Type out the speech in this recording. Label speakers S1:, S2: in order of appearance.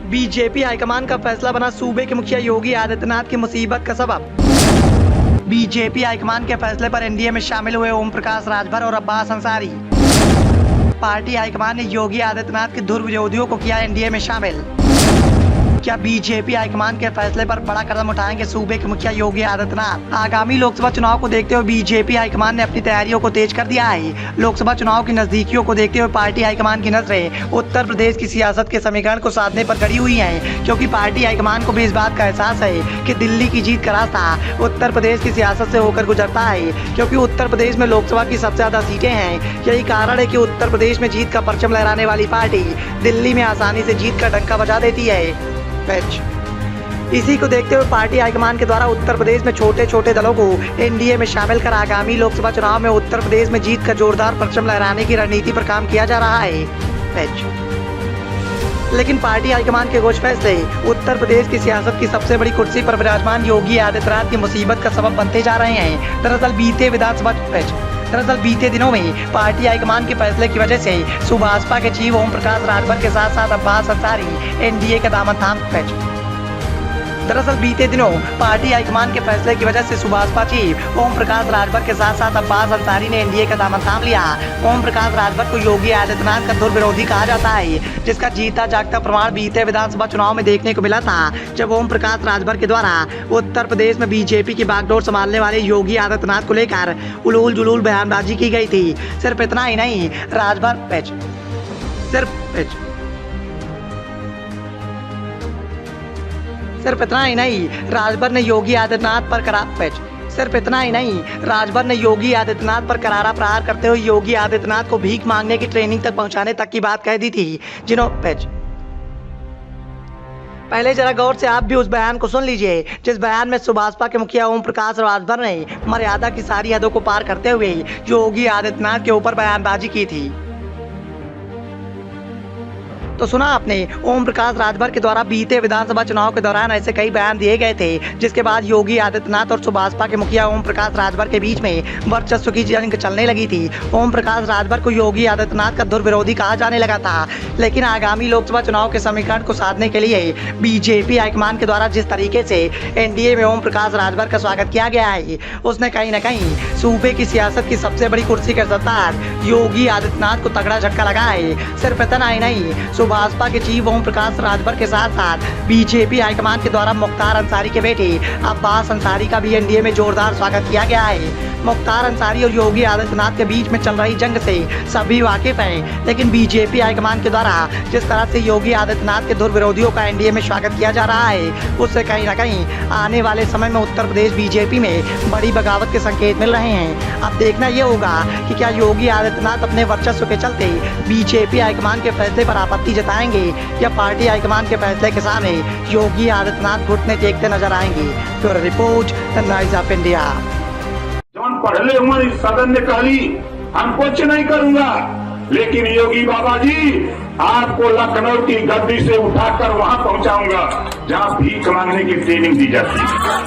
S1: BJP high command का फैसला बना सूबे के मुखिया योगी आदित्यनाथ की मुसीबत का सबब। बीजेपी हाईकमान के फैसले पर एनडीए में शामिल हुए ओम प्रकाश राजभर और अब्बास अंसारी। पार्टी हाईकमान ने योगी आदित्यनाथ के धुर विरोधियों को किया एनडीए में शामिल। क्या बीजेपी हाईकमान के फैसले पर बड़ा कदम उठाएंगे सूबे के मुखिया योगी आदित्यनाथ? आगामी लोकसभा चुनाव को देखते हुए बीजेपी हाईकमान ने अपनी तैयारियों को तेज कर दिया है। लोकसभा चुनाव की नजदीकियों को देखते हुए पार्टी हाईकमान की नजरें उत्तर प्रदेश की सियासत के समीकरण को साधने पर गड़ी हुई हैं, क्योंकि पार्टी हाईकमान को भी इस बात का एहसास है कि दिल्ली की जीत का रास्ता उत्तर प्रदेश की सियासत से होकर गुजरता है, क्योंकि उत्तर प्रदेश में लोकसभा की सबसे ज्यादा सीटें हैं। यही कारण है कि उत्तर प्रदेश में जीत का परचम लहराने वाली पार्टी दिल्ली में आसानी से जीत का डंका बजा देती है। इसी को देखते हुए पार्टी हाईकमान के द्वारा उत्तर प्रदेश में छोटे छोटे दलों को एनडीए में शामिल कर आगामी लोकसभा चुनाव में उत्तर प्रदेश में जीत का जोरदार परचम लहराने की रणनीति पर काम किया जा रहा है। लेकिन पार्टी हाईकमान के कुछ फैसले उत्तर प्रदेश की सियासत की सबसे बड़ी कुर्सी पर विराजमान योगी आदित्यनाथ की मुसीबत का सबब बनते जा रहे हैं। दरअसल बीते दिनों में पार्टी हाईकमान के फैसले की वजह से सुभाषपा के चीफ ओम प्रकाश राजभर के साथ साथ अब्बास अंसारी एनडीए का दामन थाम दरअसल बीते दिनों पार्टी हाईकमान के फैसले की वजह से सुभाषपा चीफ ओम प्रकाश राजभर के साथ साथ अब्बास अंसारी ने एनडीए का दामन थाम लिया। ओम प्रकाश राजभर को योगी आदित्यनाथ का धुर विरोधी कहा जाता है, जिसका जीता जागता प्रमाण बीते विधानसभा चुनाव में देखने को मिला था, जब ओम प्रकाश राजभर के द्वारा उत्तर प्रदेश में बीजेपी की बागडोर संभालने वाले योगी आदित्यनाथ को लेकर उलूल जुलूल बयानबाजी की गई थी। सिर्फ इतना ही नहीं, राजभर ने योगी आदित्यनाथ पर करारा प्रहार करते हुए योगी आदित्यनाथ को भीख मांगने की ट्रेनिंग तक पहुंचाने तक की बात कह दी थी। पहले जरा गौर से आप भी उस बयान को सुन लीजिए, जिस बयान में सुभाषपा के मुखिया ओम प्रकाश राजभर ने मर्यादा की सारी हदों को पार करते हुए योगी आदित्यनाथ के ऊपर बयानबाजी की थी। तो सुना आपने, ओम प्रकाश राजभर के द्वारा बीते विधानसभा चुनाव के दौरान ऐसे कई बयान दिए गए थे, जिसके बाद योगी आदित्यनाथ और सुभाषपा के मुखिया ओम प्रकाश राजभर के बीच में वर्चस्व की जंग चलने लगी थी। ओम प्रकाश राजभर को योगी आदित्यनाथ का धुर विरोधी कहा जाने लगा था। लेकिन आगामी लोकसभा चुनाव के समीकरण को साधने के लिए बीजेपी हाईकमान के द्वारा जिस तरीके से एनडीए में ओम प्रकाश राजभर का स्वागत किया गया है, उसने कहीं न कहीं सूबे की सियासत की सबसे बड़ी कुर्सी के सरदार योगी आदित्यनाथ को तगड़ा झटका लगा है। सिर्फ इतना ही नहीं, भाजपा के चीफ ओम प्रकाश राजभर के साथ साथ बीजेपी हाईकमान के द्वारा मुख्तार अंसारी के बेटे अब्बास अंसारी का भी एनडीए में जोरदार स्वागत किया गया है। मुख्तार अंसारी और योगी आदित्यनाथ के बीच में चल रही जंग से सभी वाकिफ हैं, लेकिन बीजेपी हाईकमान के द्वारा जिस तरह से योगी आदित्यनाथ के धुर विरोधियों का एनडीए में स्वागत किया जा रहा है, उससे कहीं न कहीं आने वाले समय में उत्तर प्रदेश बीजेपी में बड़ी बगावत के संकेत मिल रहे हैं। अब देखना यह होगा कि क्या योगी आदित्यनाथ अपने वर्चस्व के चलते बीजेपी हाईकमान के फैसले पर आपत्ति जताएंगे या पार्टी हाईकमान के फैसले के सामने योगी आदित्यनाथ घुटने टेकते नजर आएंगे। Bureau report, the noise of India.
S2: जौन पढ़ले हुए इस सदन ने कहली हम कुछ नहीं करूंगा, लेकिन योगी बाबा जी आपको लखनऊ की गद्दी से उठाकर वहां पहुंचाऊंगा जहां भीख मांगने की ट्रेनिंग दी जाती है।